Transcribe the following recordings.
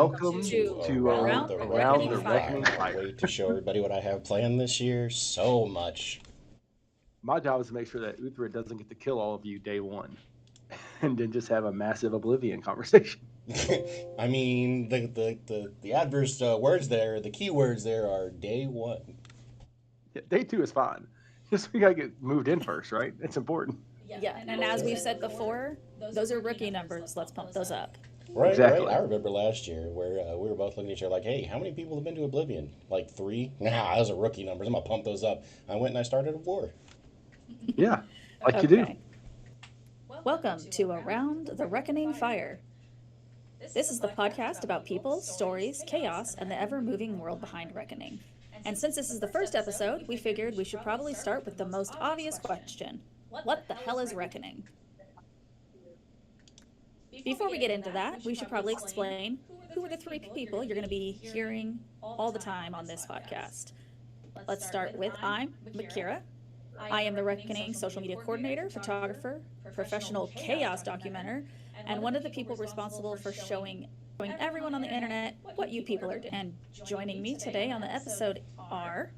Welcome to Around the Reckoning Can't Fire. wait to show everybody what I have planned this year. So much. My job is to make sure that Uthred doesn't get to kill all of you day one, and then just have a massive oblivion conversation. I mean, the adverse words there, the keywords there are day one. Yeah, day two is fine. Just we gotta get moved in first, right? It's important. Yeah, and as we've said before, those are rookie numbers. Let's pump those up. Right. Exactly. I remember last year where we were both looking at each other like, hey, how many people have been to Oblivion? Like three? Nah, those are rookie numbers. I'm going to pump those up. I went and I started a war. Yeah, like you do. Okay. Welcome to Around the Reckoning Fire. This is the podcast about people, stories, chaos, and the ever moving world behind Reckoning. And since this is the first episode, we figured we should probably start with the most obvious question: what the hell is Reckoning? Before we get into that, we should probably explain who are the three people you're going to be hearing all the time on this podcast. Let's start with I'm Makira. I am the Reckoning social media coordinator, photographer, professional chaos documenter, and one of the people responsible for showing everyone on the internet what you people are doing. And joining me today on the episode are...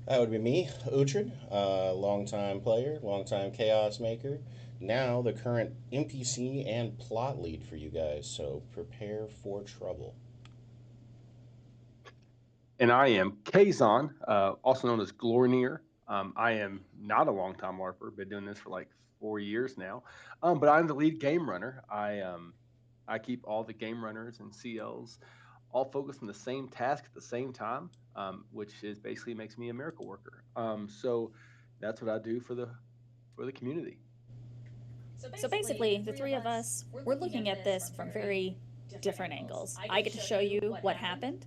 That would be me, Uthred, longtime player, longtime chaos maker. Now the current NPC and plot lead for you guys, so prepare for trouble. And I am Quaison, also known as Glornir. I am not a long-time LARPer, been doing this for like 4 years now. But I'm the lead game runner. I keep all the game runners and CLs all focused on the same task at the same time, which is basically makes me a miracle worker. So that's what I do for the community. So basically, the three of us, we're looking at this from very different angles. I get to show you what happened.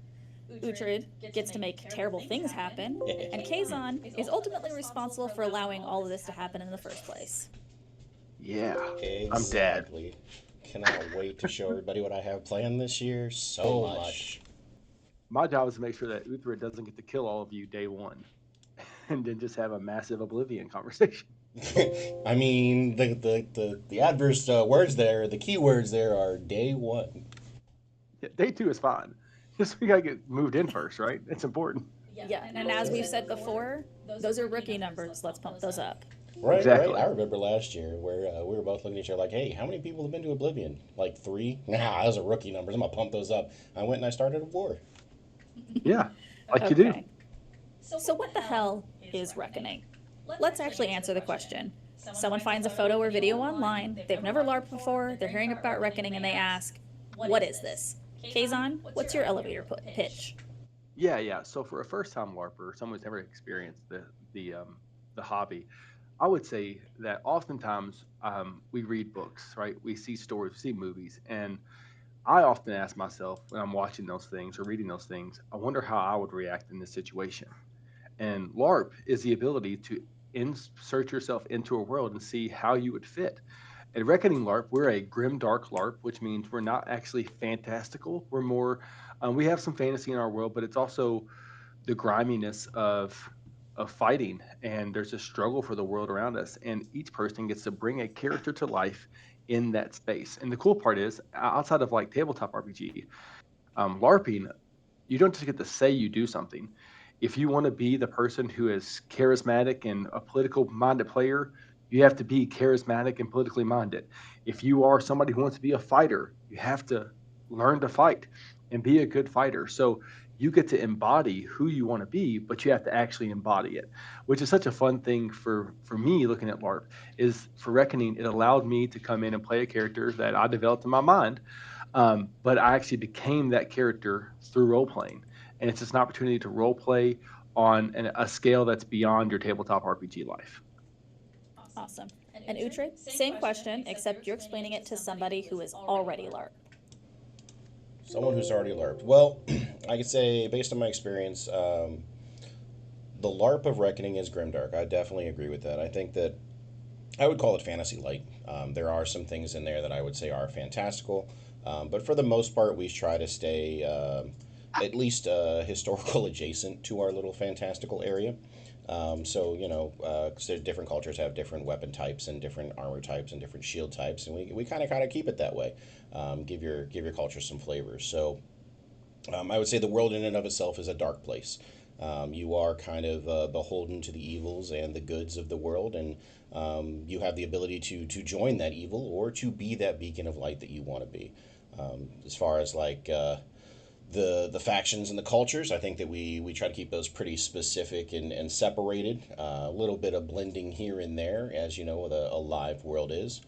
Uthred gets to make terrible things happen, and Quaison is ultimately responsible for allowing all of this to happen in the first place. Yeah, I'm dad. Exactly. Cannot wait to show everybody what I have planned this year. So much. My job is to make sure that Uthred doesn't get to kill all of you day one, and then just have a massive oblivion conversation. I mean, the adverse words there, the keywords there are day one. Yeah, day two is fine. Just we gotta get moved in first, right? It's important. Yeah, and as we've said before, those are rookie numbers. Let's pump those up. Exactly. I remember last year where we were both looking at each other like, hey, how many people have been to Oblivion? Like three? Nah, those are rookie numbers. I'm going to pump those up. I went and I started a war. Yeah, like you do. Okay. So what the hell is Reckoning? Let's actually answer the question. Someone finds a photo or video online, they've never LARPed before, they're hearing about Reckoning, and they ask, what is this? Quaison, what's your elevator pitch? Yeah. So for a first-time LARPer, someone who's never experienced the hobby, I would say that oftentimes we read books, right? We see stories, we see movies, and I often ask myself when I'm watching those things or reading those things, I wonder how I would react in this situation. And LARP is the ability to insert yourself into a world and see how you would fit. At Reckoning LARP, we're a grim dark LARP, which means we're not actually fantastical. We're more, we have some fantasy in our world, but it's also the griminess of fighting, and there's a struggle for the world around us. And each person gets to bring a character to life in that space. And the cool part is, outside of like tabletop RPG, LARPing, you don't just get to say you do something. If you want to be the person who is charismatic and a political minded player, you have to be charismatic and politically minded. If you are somebody who wants to be a fighter, you have to learn to fight and be a good fighter. So you get to embody who you want to be, but you have to actually embody it, which is such a fun thing for me looking at LARP. Is for Reckoning, it allowed me to come in and play a character that I developed in my mind, but I actually became that character through role playing, and it's just an opportunity to role play on a scale that's beyond your tabletop RPG life. Awesome. And Uthred, same question, except you're explaining it to somebody who is already LARP. Someone who's already LARPed. Well, I could say, based on my experience, the LARP of Reckoning is grimdark. I definitely agree with that. I think that I would call it fantasy light. There are some things in there that I would say are fantastical, but for the most part, we try to stay at least historical adjacent to our little fantastical area. So, because different cultures have different weapon types and different armor types and different shield types, and we kind of keep it that way. Give your culture some flavors. So, I would say the world in and of itself is a dark place. You are kind of beholden to the evils and the goods of the world, and you have the ability to join that evil or to be that beacon of light that you want to be. As far as like the factions and the cultures, I think that we try to keep those pretty specific and separated. A little bit of blending here and there, as you know, what a live world is.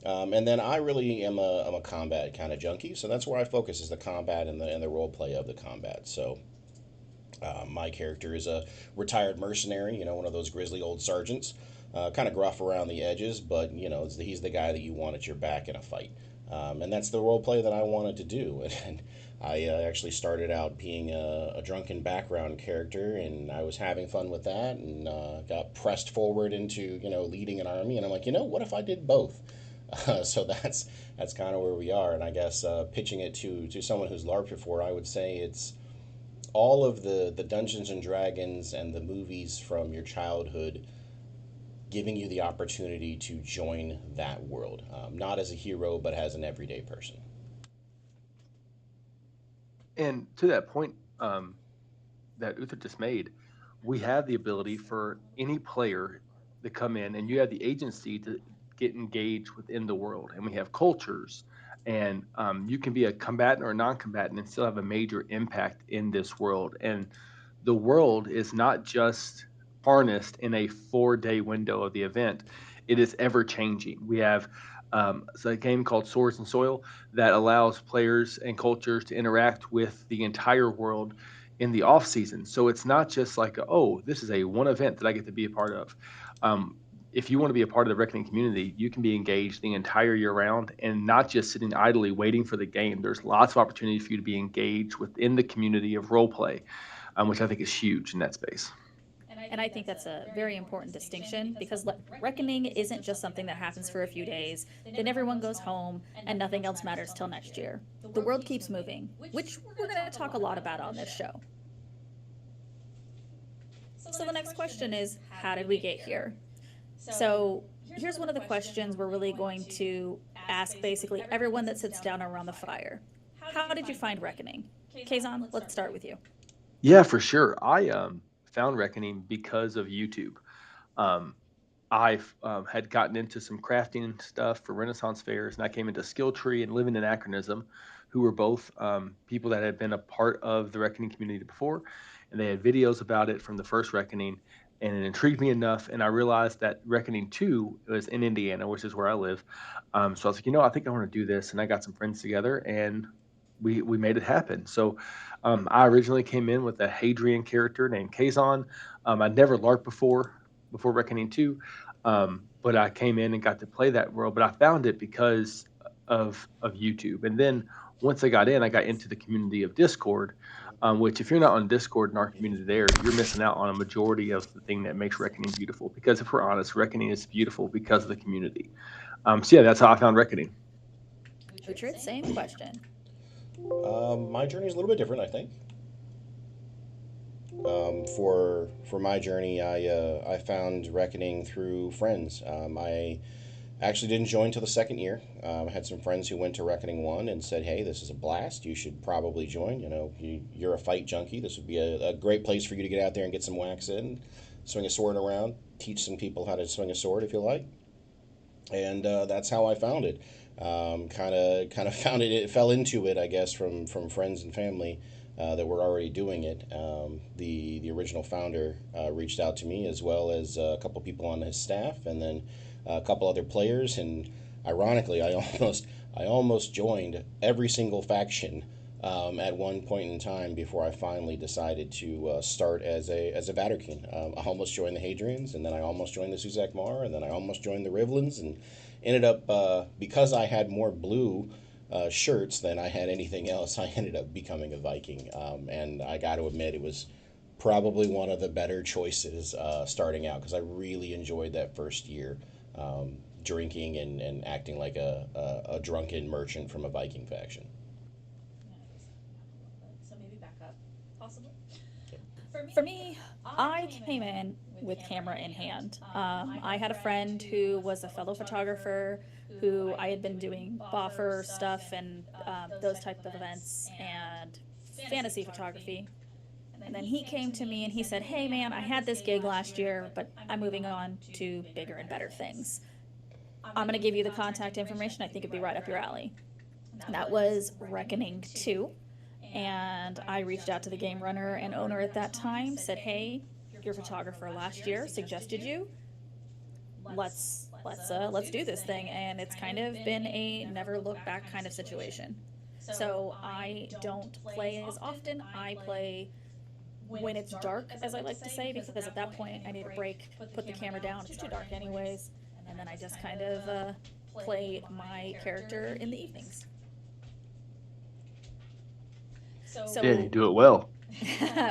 And then I really am a combat kind of junkie, so that's where I focus is the combat and the role play of the combat. So my character is a retired mercenary, one of those grizzly old sergeants, kind of gruff around the edges, but he's the guy that you want at your back in a fight, and that's the role play that I wanted to do. And I actually started out being a drunken background character, and I was having fun with that, and got pressed forward into leading an army, and I'm like, what if I did both? So that's kind of where we are, and I guess pitching it to someone who's LARPed before, I would say it's all of the Dungeons and Dragons and the movies from your childhood giving you the opportunity to join that world, not as a hero, but as an everyday person. And to that point, that Uthred just made, we have the ability for any player to come in, and you have the agency to get engaged within the world. And we have cultures, and you can be a combatant or a non-combatant and still have a major impact in this world. And the world is not just harnessed in a 4-day window of the event; it is ever changing. We have so a game called Swords and Soil that allows players and cultures to interact with the entire world in the off season. So it's not just like, oh, this is a one event that I get to be a part of. Um, if you want to be a part of the Reckoning community, you can be engaged the entire year round and not just sitting idly waiting for the game. There's lots of opportunity for you to be engaged within the community of role play, which I think is huge in that space. And I think that's a very important distinction because reckoning isn't just something that happens for a few days, then everyone goes home and nothing else matters till next year. The world keeps moving, which we're going to talk a lot about on this show. So the next question is, how did we get here? So here's one of the questions we're really going to ask basically everyone that sits down around the fire. How did you find Reckoning? Quaison, let's start with you. Yeah, for sure. I found Reckoning because of YouTube. Um, I had gotten into some crafting stuff for Renaissance fairs, and I came into Skill Tree and Living in Anachronism, who were both people that had been a part of the Reckoning community before, and they had videos about it from the first Reckoning, and it intrigued me enough. And I realized that Reckoning 2 was in Indiana, which is where I live. So I was like, I think I want to do this, and I got some friends together, and we made it happen. So I originally came in with a Hadrian character named Quaison. I'd never LARPed before Reckoning 2, but I came in and got to play that world. But I found it because of YouTube. And then once I got into the community of Discord, which if you're not on Discord in our community there, you're missing out on a majority of the thing that makes Reckoning beautiful. Because if we're honest, Reckoning is beautiful because of the community. So yeah, that's how I found Reckoning. Uhtred, same question. My journey is a little bit different, I think. For my journey, I found Reckoning through friends. I actually didn't join till the second year. I had some friends who went to Reckoning 1 and said, hey, this is a blast. You should probably join. You're a fight junkie. This would be a great place for you to get out there and get some wax in, swing a sword around, teach some people how to swing a sword if you like. And that's how I found it. Kind of found it. It fell into it, I guess, from friends and family that were already doing it. The original founder reached out to me as well as a couple people on his staff, and then a couple other players. And ironically, I almost joined every single faction at one point in time before I finally decided to start as a Vatterkeen. I almost joined the Hadrians, and then I almost joined the Suzak Mar, and then I almost joined the Rivlins, and ended up because I had more blue shirts than I had anything else. I ended up becoming a Viking, and I got to admit it was probably one of the better choices starting out because I really enjoyed that first year. Drinking and acting like a drunken merchant from a Viking faction. For me, I came in with camera in hand. I had a friend who was a fellow photographer who I had been doing boffer stuff and those type of events and fantasy photography. And then he came to me and he said, "Hey man, I had this gig last year, but I'm moving on to bigger and better things. I'm going to give you the contact information. I think it'd be right up your alley." That was Reckoning 2. And I reached out to the game runner and owner at that time, said, "Hey, your photographer last year suggested you. Let's do this thing." And it's kind of been a never look back kind of situation. So I don't play as often. I play when it's dark, as I like to say, because at that point I need a break, put the camera down. It's too dark anyways, and then I just kind of play my character in the evenings. Yeah, you So, do it well.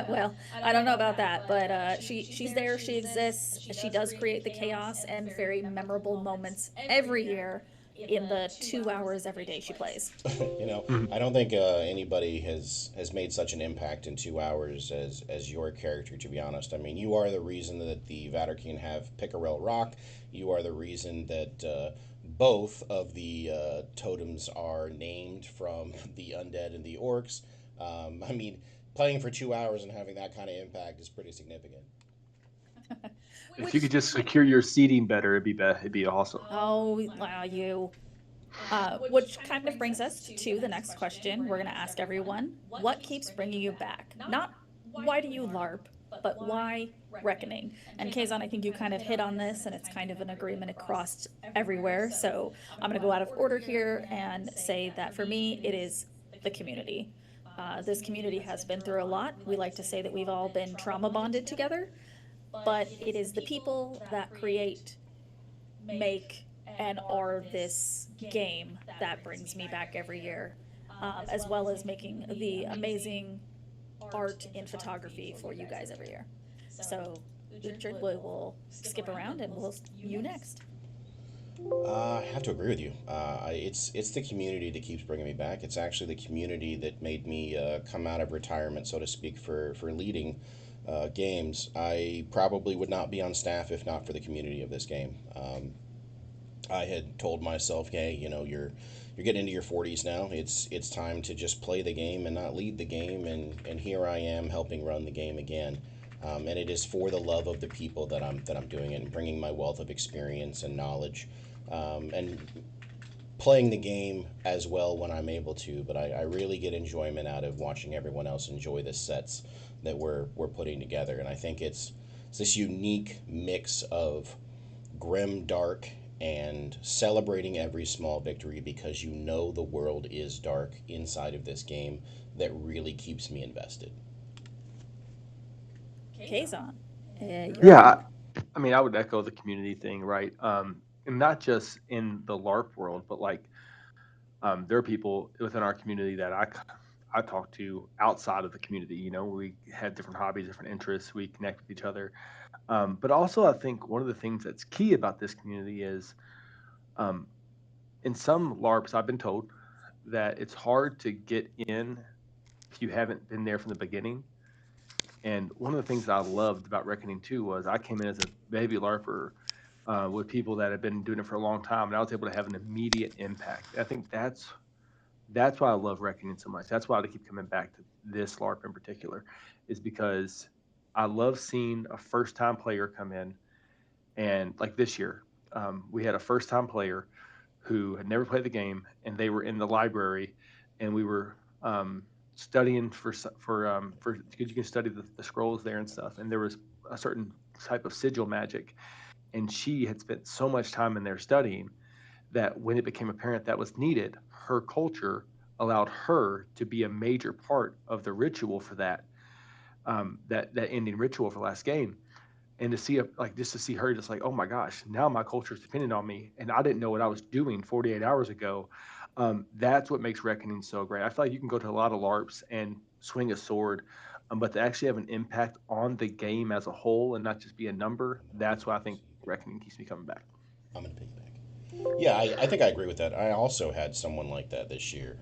well, I don't know about that, but she's there. She exists. She does create the chaos and very memorable moments every year in the 2 hours every day she plays. Mhm. I don't think anybody has made such an impact in 2 hours as your character. To be honest, I mean, you are the reason that the Vaterkine have Pickerel Rock. You are the reason that both of the totems are named from the undead and the orcs. I mean, playing for 2 hours and having that kind of impact is pretty significant. If you Which, could just secure your seating better, it'd be awesome. oh, wow, you. Which kind of brings us to the next question we're going to ask everyone. What keeps bringing you back? Not why do you LARP, but why Reckoning? And Kazan, I think you kind of hit on this, and it's kind of an agreement across everywhere. So I'm going to go out of order here and say that for me, it is the community. This community has been through a lot. We like to say that we've all been trauma bonded together, but it is the people that create, make, and are this game that brings me back every year, as well as making the amazing art in photography for you guys every year. So, Uhtred, we will skip around and we'll you next. I have to agree with you. It's the community that keeps bringing me back. It's actually the community that made me come out of retirement, so to speak, for leading games. I probably would not be on staff if not for the community of this game. I had told myself, "Hey, you're getting into your 40s now. It's time to just play the game and not lead the game." And here I am helping run the game again. And it is for the love of the people that I'm doing it and bringing my wealth of experience and knowledge, and playing the game as well when I'm able to. But I really get enjoyment out of watching everyone else enjoy the sets that we're putting together. And I think it's this unique mix of grim, dark, and celebrating every small victory because the world is dark inside of this game that really keeps me invested. Kazan, you're Yeah, up. I mean, I would echo the community thing, right? And not just in the LARP world, but like there are people within our community that I talk to outside of the community. You know, we have different hobbies, different interests, we connect with each other. But also, I think one of the things that's key about this community is um, in some LARPs, I've been told that it's hard to get in if you haven't been there from the beginning. And one of the things I loved about Reckoning 2 was I came in as a baby LARPer with people that had been doing it for a long time, and I was able to have an immediate impact. I think that's why I love Reckoning so much. That's why I keep coming back to this LARP in particular, is because I love seeing a first time player come in. And like this year, we had a first time player who had never played the game, and they were in the library, and we were studying for because you can study the scrolls there and stuff. And there was a certain type of sigil magic, and she had spent so much time in there studying that when it became apparent that was needed, her culture allowed her to be a major part of the ritual for that ending ritual for last game. And to see like just to see her just like, oh my gosh, now my culture is dependent on me, and I didn't know what I was doing 48 hours ago. That's what makes Reckoning so great. I feel like you can go to a lot of LARPs and swing a sword, but to actually have an impact on the game as a whole and not just be a number, that's why I think Reckoning keeps me coming back. I'm gonna piggyback. Yeah, I think I agree with that. I also had someone like that this year.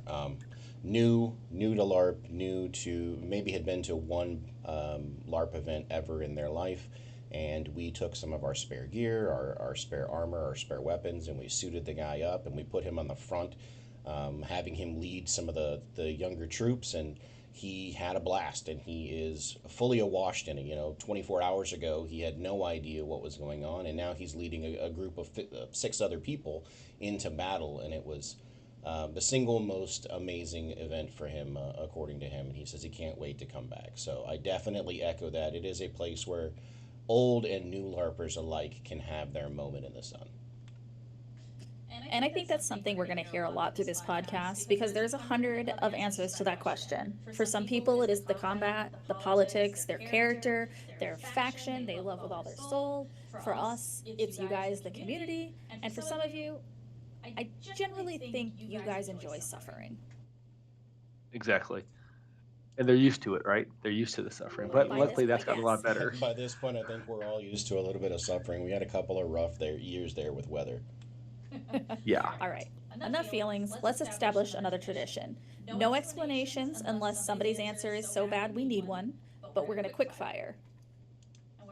New to LARP, new to maybe had been to one LARP event ever in their life, and we took some of our spare gear, our spare armor, our spare weapons, and we suited the guy up and we put him on the front, having him lead some of the younger troops. And he had a blast, and he is fully awashed in it. 24 hours ago, he had no idea what was going on, and now he's leading a group of 6 other people into battle, and it was the single most amazing event for him, according to him. And he says he can't wait to come back. So I definitely echo that. It is a place where old and new LARPers alike can have their moment in the sun. And I think that's something we're going to hear a lot through this podcast because there's 100 of answers to that question. For some people, it is the combat, the politics, their character, their faction they love with all their soul. For us, it's you guys, the community. And for some of you, I generally think you guys enjoy suffering. Exactly. And they're used to it, right? They're used to the suffering. But By luckily, this that's gotten a lot point, better. By this point, I think we're all used to a little bit of suffering. We had a couple of rough years there with weather. Yeah. All right, enough feelings. Let's establish another tradition. No explanations unless somebody's answer is so bad we need one, but we're going to quick fire.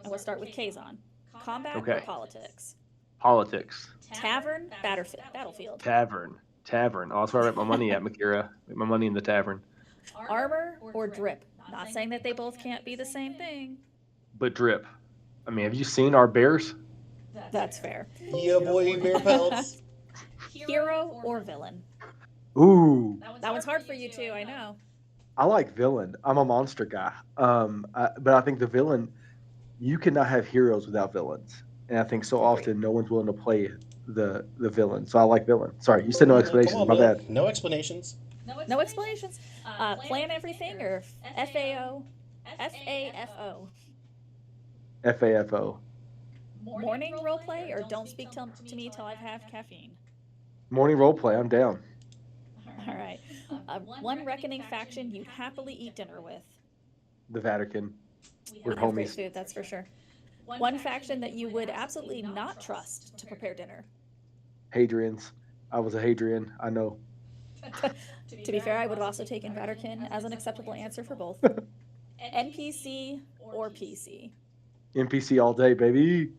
And we'll start with Quaison. Combat or Okay. politics? Politics. Tavern, battlefield. Tavern. Tavern. Oh, that's where I bet my money at, Makira. Put my money in the tavern. Armor or drip? Not saying that they both can't be the same thing. But drip. I mean, have you seen our bears? That's fair. Yeah, boy, bear pelts. Hero or villain? Ooh. That one's hard for you too, I know. I like villain. I'm a monster guy. But I think the villain, you cannot have heroes without villains. And I think so Agreed. often no one's willing to play the villain. So I like villain. Sorry, you said no explanations. Come on, My Bill. bad. No explanations. No explanations. Plan everything or FAO? FAFO. FAFO. Morning roleplay or don't speak to me till I've had caffeine. Morning roleplay. I'm down. All right. One reckoning faction you'd happily eat dinner with. The Vatican. We're We have great homies. food, that's for sure. One faction that you would absolutely not trust to prepare dinner. Hadrians. I was a Hadrian. I know. To be fair, I would have also taken Vatican as an acceptable answer for both. NPC or PC? NPC all day, baby.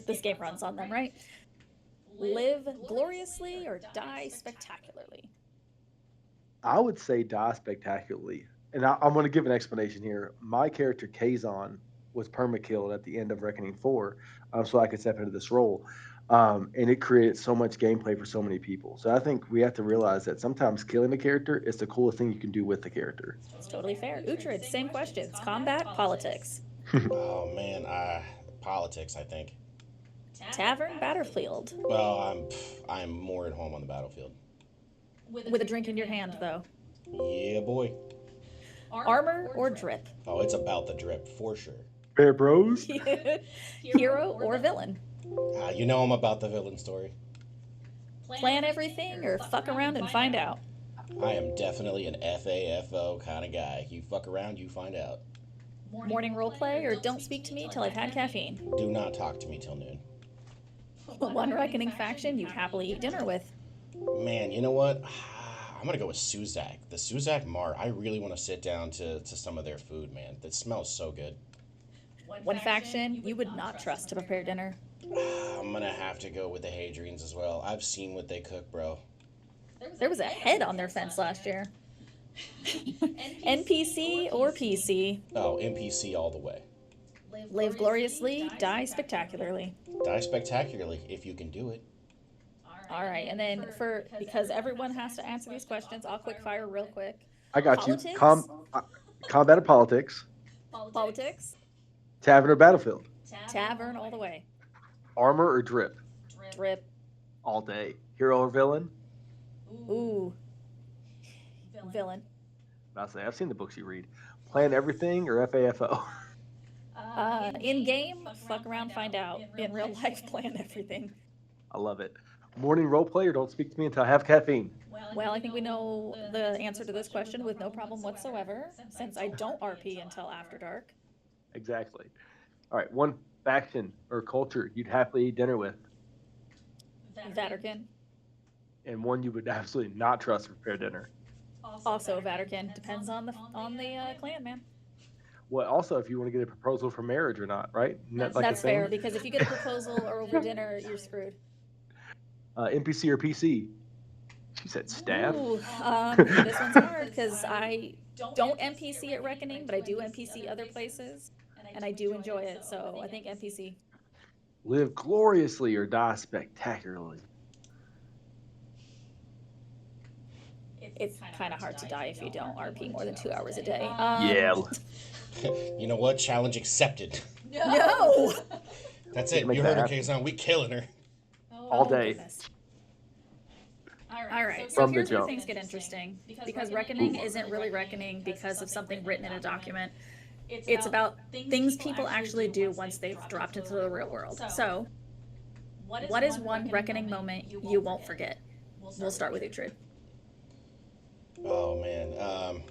This game runs on them, right? Live gloriously or die spectacularly? I would say die spectacularly. And I'm going to give an explanation here. My character, Quaison, was perma-killed at the end of Reckoning 4, so I could step into this role. And it created so much gameplay for so many people. So I think we have to realize that sometimes killing a character is the coolest thing you can do with the character. It's totally fair. Uthred, same questions. Combat, politics. Oh man, politics. I think. Tavern, battlefield. Well, I'm more at home on the battlefield. With a drink in your hand, though. Yeah, boy. Armor or drip? Oh, it's about the drip for sure. Bear Bros. Hero or villain? You know I'm about the villain story. Plan everything or fuck around and find out? I am definitely an FAFO kind of guy. You fuck around, you find out. Morning roleplay or don't speak to me till I've had caffeine? Do not talk to me till noon. One reckoning faction you'd happily eat dinner with? Man, you know what? I'm gonna go with Suzak. The Suzak Mar. I really want to sit down to some of their food, man. That smells so good. One faction you would not trust to prepare dinner? I'm gonna have to go with the Hadrians as well. I've seen what they cook, bro. There was a head on their fence last year. NPC or PC? Oh, NPC all the way. Live gloriously, die spectacularly. Die spectacularly if you can do it. All right, and then because everyone has to answer these questions, I'll quick fire real quick. I got Politics? you. Combat or politics. Politics, Tavern or battlefield. tavern all the way. Armor or drip. Drip, All day. Hero or villain. ooh, villain. I'll say I've seen the books you read. Plan everything or FAFO. In game, fuck around, find out. In real life, plan everything. I love it. Morning roleplay or don't speak to me until I have caffeine. Well, I think we know the answer to this question with no problem whatsoever, since I don't RP until after dark. Exactly. All right. One faction or culture you'd happily eat dinner with, Vatican, and one you would absolutely not trust to prepare dinner. also Vatican. Depends on the clan, man. Well, also, if you want to get a proposal for marriage or not, right? Isn't that like a That's fair thing? because if you get a proposal or over dinner, you're screwed. NPC or PC? She said staff. Ooh, this one's hard because I don't NPC at Reckoning, but I do NPC other places, and I do enjoy it. So I think NPC. Live gloriously or die spectacularly. It's kind of hard to die if you don't RP more than 2 hours a day. Yeah, You know what? Challenge accepted. No. That's we can it. make You that heard her, happen Quaison. We killing her. all Oh day goodness. All right, so from the here's where jump. things get interesting because reckoning Ooh. isn't really reckoning because of something written in a document. It's about things people actually do once they've dropped into the real world. So, what is one reckoning moment you won't forget? We'll start with Uhtred. Oh man.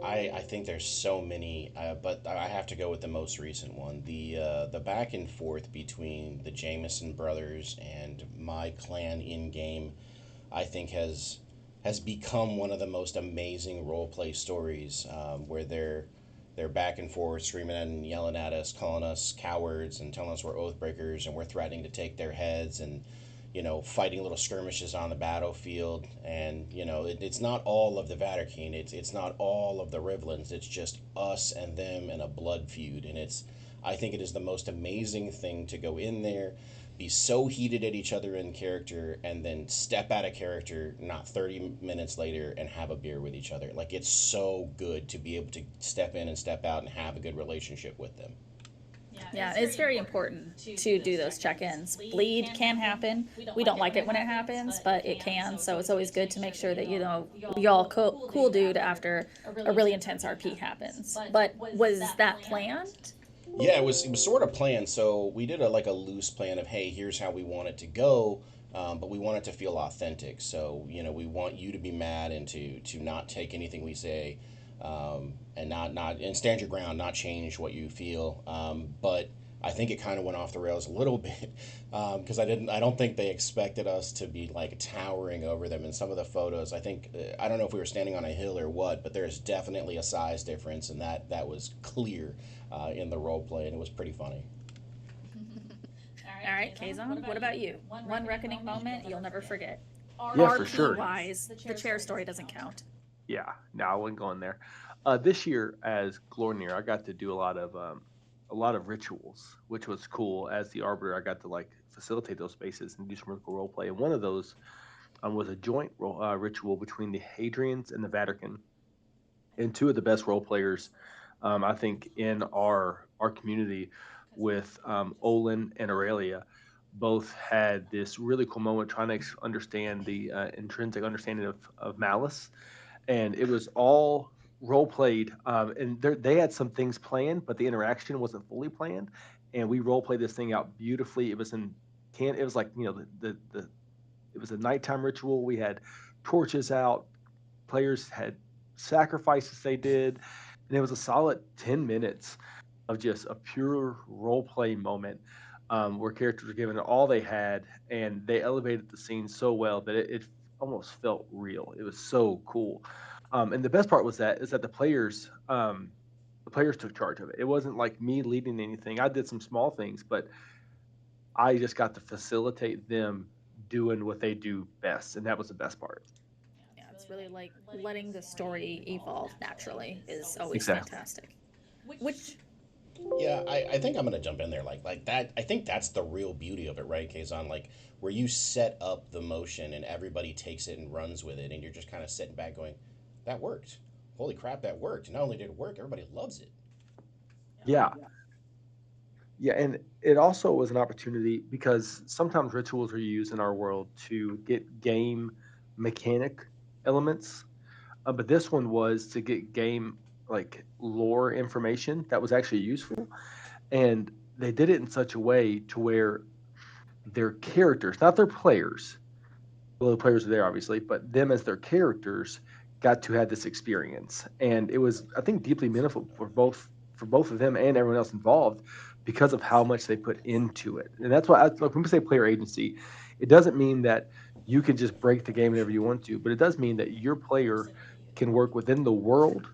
I think there's so many, but I have to go with the most recent one. The back and forth between the Jameson brothers and my clan in game, I think has become one of the most amazing role play stories, where they're back and forth, screaming and yelling at us, calling us cowards, and telling us we're oath breakers, and we're threatening to take their heads, and fighting little skirmishes on the battlefield. And it's not all of the Vatican. It's not all of the Rivlins. It's just us and them in a blood feud. And I think it is the most amazing thing to go in there, be so heated at each other in character, and then step out of character not 30 minutes later and have a beer with each other. Like, it's so good to be able to step in and step out and have a good relationship with them. Yeah, it's very important to do those check ins. Bleed can happen. We don't like it when it happens, but it can. So it's always good to make sure that, we all cool dude after a really intense RP happens. But was that planned? Yeah, it was sort of planned. So we did a loose plan of, hey, here's how we want it to go, but we want it to feel authentic. So we want you to be mad and to not take anything we say, and not and stand your ground, not change what you feel. But I think it kind of went off the rails a little bit, because I don't think they expected us to be like towering over them in some of the photos. I don't know if we were standing on a hill or what, but there's definitely a size difference, and that was clear, in the role play, and it was pretty funny. All right, Quaison, what about you? One reckoning moment you'll never forget. Yeah, for RP sure. wise, the chair story doesn't count. Yeah, no, I wouldn't go in there. This year as Glornir, I got to do a lot of rituals, which was cool. As the arbiter, I got to like facilitate those spaces and do some really cool role play. And one of those was a joint ritual between the Hadrians and the Vatican, and two of the best role players, I think, in our community, with Olin and Aurelia, both had this really cool moment trying to understand the intrinsic understanding of malice, and it was all role played. And they had some things planned, but the interaction wasn't fully planned, and we role played this thing out beautifully. It was in can it was like the it was a nighttime ritual. We had torches out. Players had sacrifices they did, and it was a solid 10 minutes of just a pure role play moment, where characters were given all they had, and they elevated the scene so well that it almost felt real. It was so cool, and the best part was that is that the players took charge of it. It wasn't like me leading anything. I did some small things, but I just got to facilitate them doing what they do best, and that was the best part. Yeah, it's really like letting the story evolve naturally is always Exactly. fantastic. Which Yeah, I think I'm gonna jump in there like that. I think that's the real beauty of it, right, Kazan? Like, where you set up the motion and everybody takes it and runs with it, and you're just kind of sitting back going, "That worked! Holy crap, that worked!" Not only did it work, everybody loves it. Yeah, yeah, and it also was an opportunity because sometimes rituals are used in our world to get game mechanic elements, but this one was to get game like lore information that was actually useful, and they did it in such a way to where their characters, not their players, well, the players are there obviously, but them as their characters got to have this experience, and it was, I think, deeply meaningful for both of them and everyone else involved because of how much they put into it. And that's why, like, when we say player agency, it doesn't mean that you can just break the game whenever you want to, but it does mean that your player can work within the world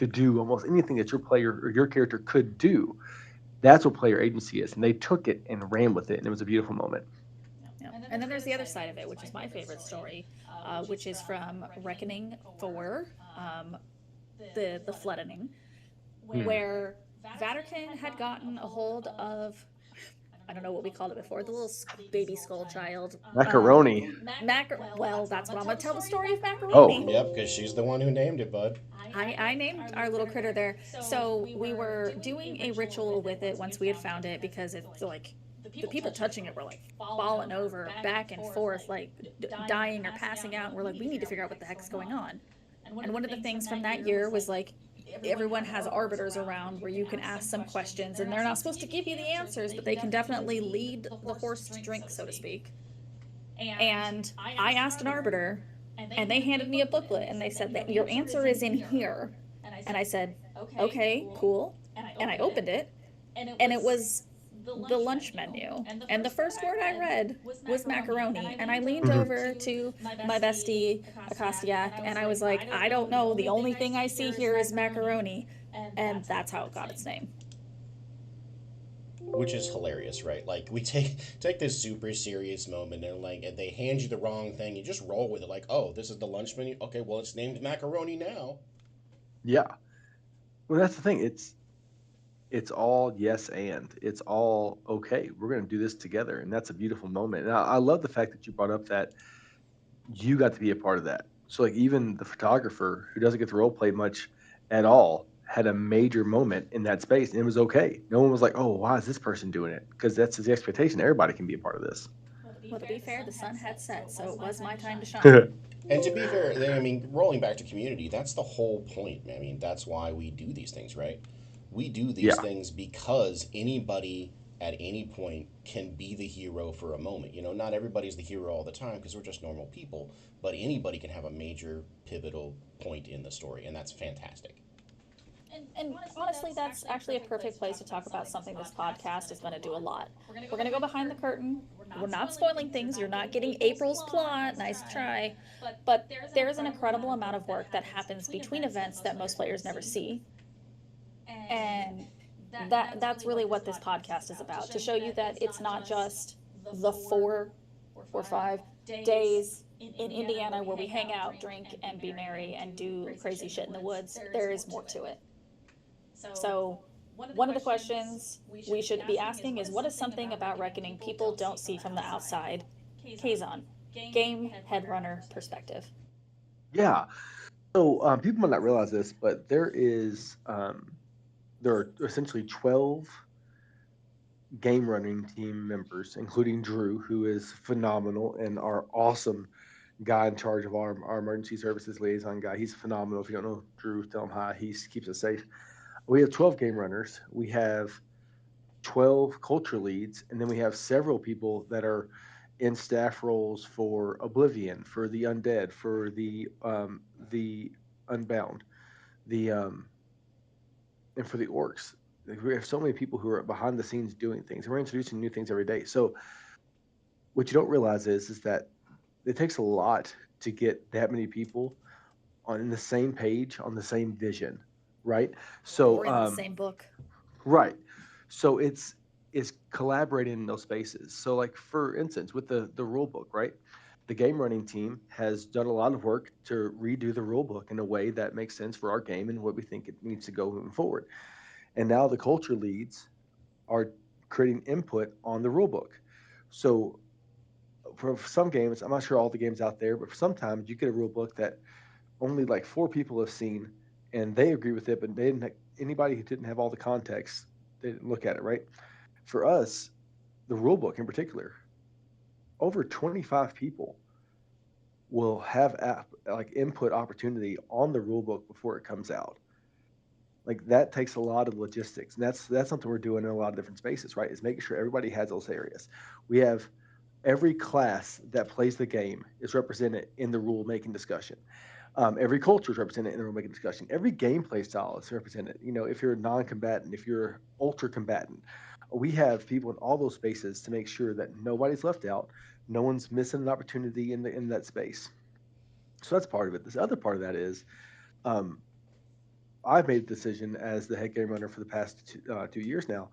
to do almost anything that your player or your character could do. That's what player agency is. And they took it and ran with it. And it was a beautiful moment. Yeah. And then there's the other side of it, which is my favorite story, which is from Reckoning 4, the Flooding, Hmm. where Vatican had gotten a hold of, I don't know what we called it before, the little baby skull child. Macaroni. Well, that's what I'm going to tell the story of Oh, Macaroni. Yep, because she's the one who named it, bud. I named our little critter there. So we were doing a ritual with it once we had found it because it's like the people touching it were like falling over back and forth, like dying or passing out. And we're like, we need to figure out what the heck's going on. And one of the things from that year was like, everyone has arbiters around where you can ask some questions and they're not supposed to give you the answers, but they can definitely lead the horse to drink, so to speak. And I asked an arbiter and they handed me a booklet and they said that your answer is in here. And I said, okay, cool. And I opened it and it was the lunch menu. And the first word I read was macaroni. And I leaned hmm, over to my bestie, Akostiak, and I was like, I don't know. The only thing I see here is macaroni. And that's how it got its name. Which is hilarious, right? Like we take this super serious moment and like and they hand you the wrong thing, you just roll with it. Like, oh, this is the lunch menu. Okay, well, it's named macaroni now. yeah. Well, that's the thing. It's all yes and it's all okay. We're going to do this together, and that's a beautiful moment. And I love the fact that you brought up that you got to be a part of that. So like even the photographer who doesn't get to role play much at all had a major moment in that space, and it was okay. No one was like, "Oh, why is this person doing it?" Because that's the expectation. Everybody can be a part of this. Well, to be fair, the sun had set, so it was my time to shine. And to be fair, I mean, rolling back to community, that's the whole point. I mean, that's why we do these things, right? We do these Yeah, things because anybody at any point can be the hero for a moment. You know, not everybody's the hero all the time because we're just normal people, but anybody can have a major pivotal point in the story, and that's fantastic. And honestly, that's actually a perfect place to talk about something this podcast is going to do a lot. We're going to go behind the curtain. We're not spoiling things. You're not getting April's plot. Nice try. But there's an incredible amount of work that happens between events that most players never see. And that's really what this podcast is about, to show you that it's not just the 4 or 5 days in Indiana where we hang out, drink, and be merry and do crazy shit in the woods. There is more to it. So, one of the questions we should be asking is, what is something about Reckoning people don't see from the outside? Quaison, game headrunner perspective. yeah. So people might not realize this, but there are essentially 12 game running team members, including Drew, who is phenomenal and our awesome guy in charge of our emergency services liaison guy. He's phenomenal. If you don't know Drew, tell him hi. He keeps us safe. We have 12 game runners. We have 12 culture leads, and then we have several people that are in staff roles for Oblivion, for the Undead, for the Unbound, the and for the Orcs. Like, we have so many people who are behind the scenes doing things, and we're introducing new things every day. So what you don't realize is that it takes a lot to get that many people on the same page on the same vision, right? So Or in the same book. right. So it's collaborating in those spaces. So like for instance, with the rule book, right? The game running team has done a lot of work to redo the rule book in a way that makes sense for our game and what we think it needs to go moving forward. And now the culture leads are creating input on the rule book. So for some games, I'm not sure all the games out there, but sometimes you get a rule book that only like four people have seen and they agree with it, but they didn't. Anybody who didn't have all the context, they didn't look at it, right? For us, the rule book in particular, over 25 people will have like input opportunity on the rule book before it comes out. Like that takes a lot of logistics, and that's something we're doing in a lot of different spaces, right? Is making sure everybody has those areas. We have every class that plays the game is represented in the rule making discussion. Every culture is represented in the rule making discussion. Every gameplay style is represented. You know, if you're a non-combatant, if you're ultra combatant, we have people in all those spaces to make sure that nobody's left out, no one's missing an opportunity in that space. So that's part of it. This other part of that is um, I've made the decision as the head game runner for the past 2 years now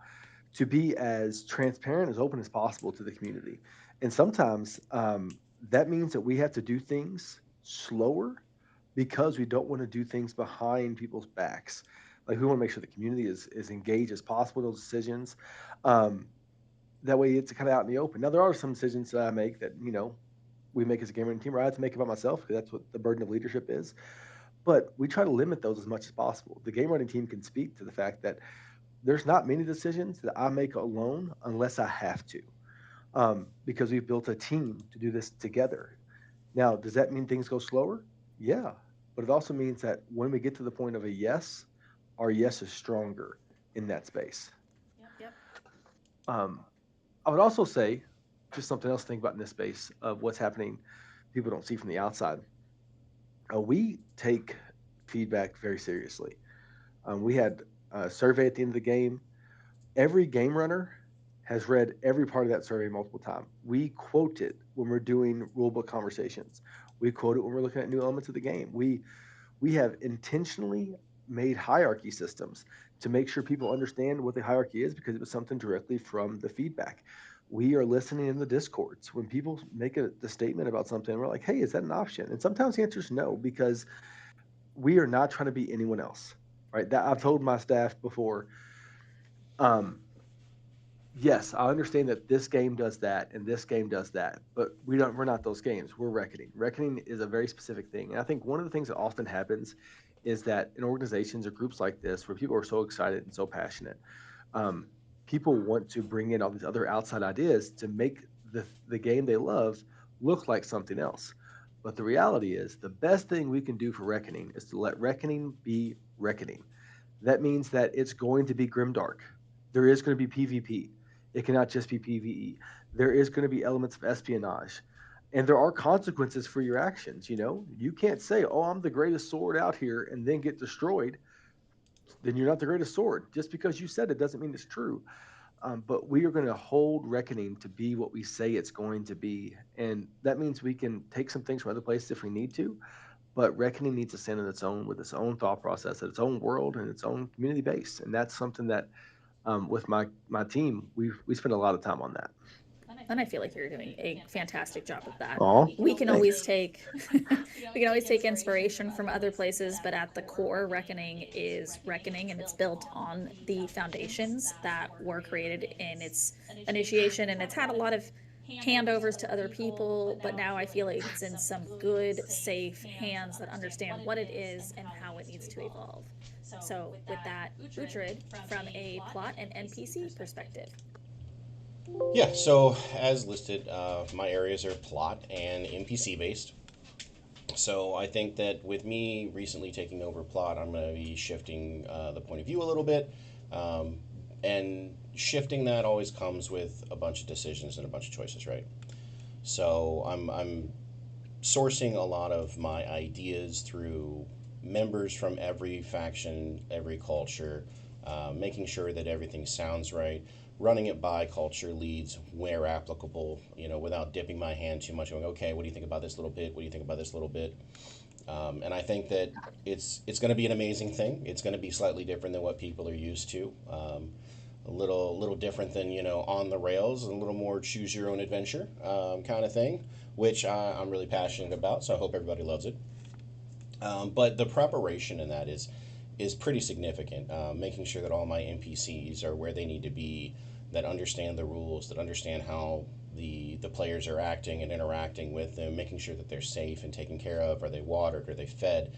to be as transparent as open as possible to the community. And sometimes that means that we have to do things slower because we don't want to do things behind people's backs. Like we want to make sure the community is engaged as possible in those decisions. Um, that way it's kind of out in the open. Now there are some decisions that I make that, we make as a game running team, where I have to make it by myself because that's what the burden of leadership is. But we try to limit those as much as possible. The game running team can speak to the fact that there's not many decisions that I make alone unless I have to, because we've built a team to do this together. Now, does that mean things go slower? Yeah, but it also means that when we get to the point of a yes, our yes is stronger in that space. Yep. Um, I would also say, just something else to think about in this space of what's happening, people don't see from the outside. We take feedback very seriously. We had a survey at the end of the game. Every game runner has read every part of that survey multiple times. We quote it when we're doing rulebook conversations. We quote it when we're looking at new elements of the game. We have intentionally made hierarchy systems to make sure people understand what the hierarchy is because it was something directly from the feedback. We are listening in the discords when people make the statement about something. We're like, "Hey, is that an option?" And sometimes the answer is no because we are not trying to be anyone else, right? That I've told my staff before. Um, yes, I understand that this game does that and this game does that, but we're not those games. We're reckoning. Reckoning is a very specific thing. And I think one of the things that often happens is that in organizations or groups like this where people are so excited and so passionate, um, people want to bring in all these other outside ideas to make the game they love look like something else. But the reality is the best thing we can do for reckoning is to let reckoning be reckoning. That means that it's going to be grimdark. There is going to be PvP. It cannot just be PvE. There is going to be elements of espionage. And there are consequences for your actions. You can't say, "Oh, I'm the greatest sword out here," and then get destroyed. Then you're not the greatest sword. Just because you said it doesn't mean it's true. But we are going to hold reckoning to be what we say it's going to be. And that means we can take some things from other places if we need to, but reckoning needs to stand on its own with its own thought process, its own world, and its own community base. And that's something that, with my team, we spend a lot of time on that. And I feel like you're doing a fantastic job of that. Oh, We can always thanks. take we can always take inspiration from other places, but at the core, Reckoning is Reckoning, and it's built on the foundations that were created in its initiation, and it's had a lot of handovers to other people, but now I feel like it's in some good, safe hands that understand what it is and how it needs to evolve. So, with that, Uhtred, from a plot and NPC perspective. Yeah, so as listed, my areas are plot and NPC based. So I think that with me recently taking over plot, I'm going to be shifting the point of view a little bit. Um, and shifting that always comes with a bunch of decisions and a bunch of choices, right? So I'm sourcing a lot of my ideas through members from every faction, every culture, making sure that everything sounds right, running it by culture leads where applicable, without dipping my hand too much, going, okay, what do you think about this little bit? What do you think about this little bit? And I think that it's going to be an amazing thing. It's going to be slightly different than what people are used to. A little different than on the rails, and a little more choose your own adventure kind of thing, which I'm really passionate about. So I hope everybody loves it. But the preparation in that is pretty significant. Making sure that all my NPCs are where they need to be, that understand the rules, that understand how the players are acting and interacting with them, making sure that they're safe and taken care of. Are they watered? Are they fed?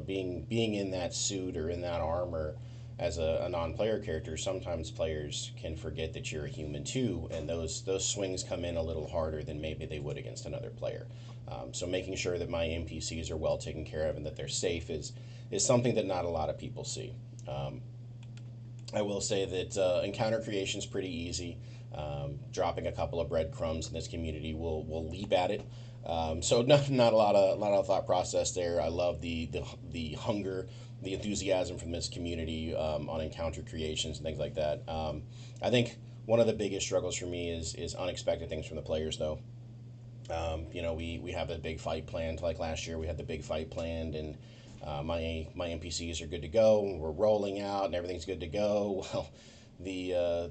Being in that suit or in that armor as a non-player character, sometimes players can forget that you're a human too, and those swings come in a little harder than maybe they would against another player. So making sure that my NPCs are well taken care of and that they're safe is something that not a lot of people see. Um, I will say that encounter creation is pretty easy. Dropping a couple of breadcrumbs in this community will leap at it. So not a lot of thought process there. I love the hunger, the enthusiasm from this community on encounter creations and things like that. I think one of the biggest struggles for me is unexpected things from the players though. We have a big fight planned. Like last year, we had the big fight planned, and My NPCs are good to go. We're rolling out, and everything's good to go. Well, the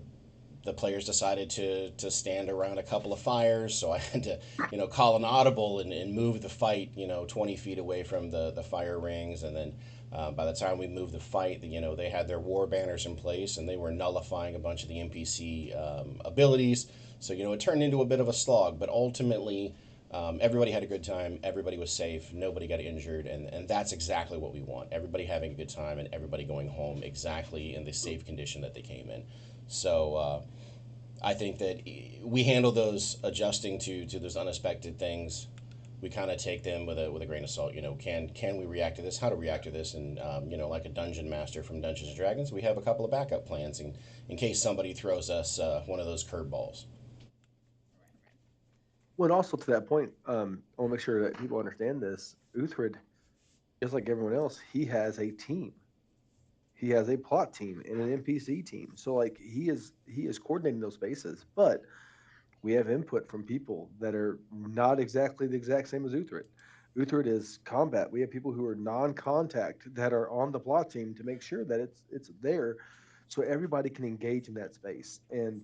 the players decided to stand around a couple of fires, so I had to, call an audible and move the fight, 20 feet away from the fire rings. And then by the time we moved the fight, they had their war banners in place and they were nullifying a bunch of the NPC abilities. So, it turned into a bit of a slog, but ultimately, everybody had a good time. Everybody was safe. Nobody got injured. And that's exactly what we want. Everybody having a good time and everybody going home exactly in the safe condition that they came in. So, I think that we handle those adjusting to those unexpected things. We kind of take them with a grain of salt. Can we react to this? How to react to this? And like a dungeon master from Dungeons and Dragons, we have a couple of backup plans in case somebody throws us one of those curveballs. Well, and also to that point, I want to make sure that people understand this. Uthred, just like everyone else, he has a team. He has a plot team and an NPC team. So like he is coordinating those spaces, but we have input from people that are not exactly the exact same as Uthred. Uthred is combat. We have people who are non-contact that are on the plot team to make sure that it's there, so everybody can engage in that space. And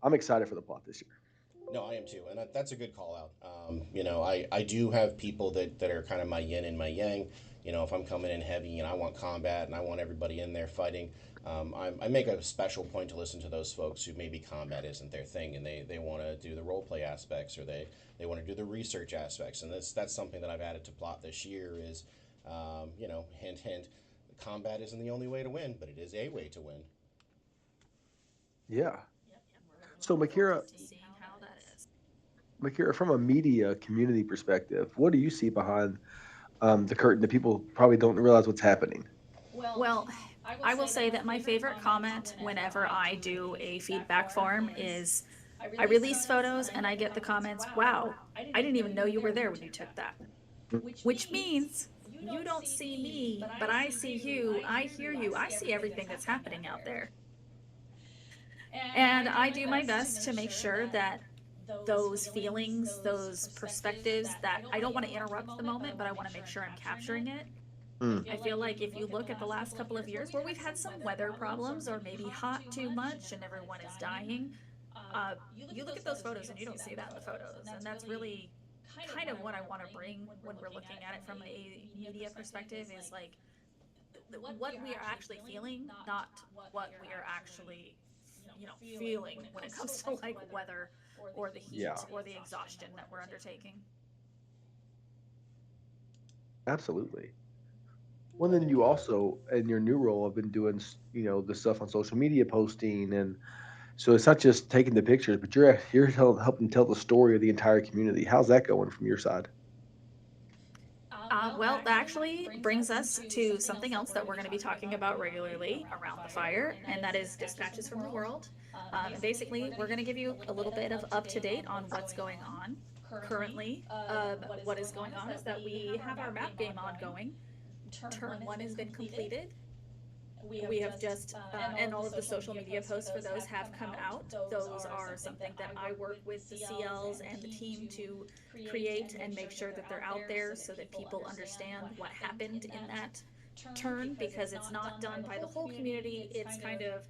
I'm excited for the plot this year. No, I am too, and that's a good call out. I do have people that are kind of my yin and my yang. If I'm coming in heavy and I want combat and I want everybody in there fighting, I make a special point to listen to those folks who maybe combat isn't their thing and they want to do the role play aspects or they want to do the research aspects, and that's something that I've added to plot this year is, hint hint, combat isn't the only way to win, but it is a way to win. Yeah. And we're So looking forward Makira, to seeing how that is. Makira, from a media community perspective, what do you see behind the curtain that people probably don't realize what's happening? Well, I will say that my favorite comment whenever I do a feedback form is I release photos and I get the comments, wow, I didn't even know you were there when you took that. Which means you don't see me, but I see you, I hear you, I see everything that's happening out there. And I do my best to make sure that those feelings, those perspectives, that I don't want to interrupt the moment, but I want to make sure I'm capturing it. Mm. I feel like if you look at the last couple of years where we've had some weather problems or maybe hot too much and everyone is dying, you look at those photos and you don't see that in the photos. And that's really kind of what I want to bring when we're looking at it from a media perspective is like what we are actually feeling, not what we are actually, feeling when it comes to like weather or the Yeah, heat or the exhaustion that we're undertaking. absolutely. Well, then you also, in your new role, have been doing, the stuff on social media posting, and so it's not just taking the pictures, but you're helping tell the story of the entire community. How's that going from your side? Well, that actually brings us to something else that we're going to be talking about regularly around the fire, and that is dispatches from the world. And basically, we're going to give you a little bit of up to date on what's going on currently. What is going on is that we have our map game ongoing. Turn one has been completed. We have just, and all of the social media posts for those have come out. Those are something that I work with the CLs and the team to create and make sure that they're out there so that people understand what happened in that turn, because it's not done by the whole community. It's kind of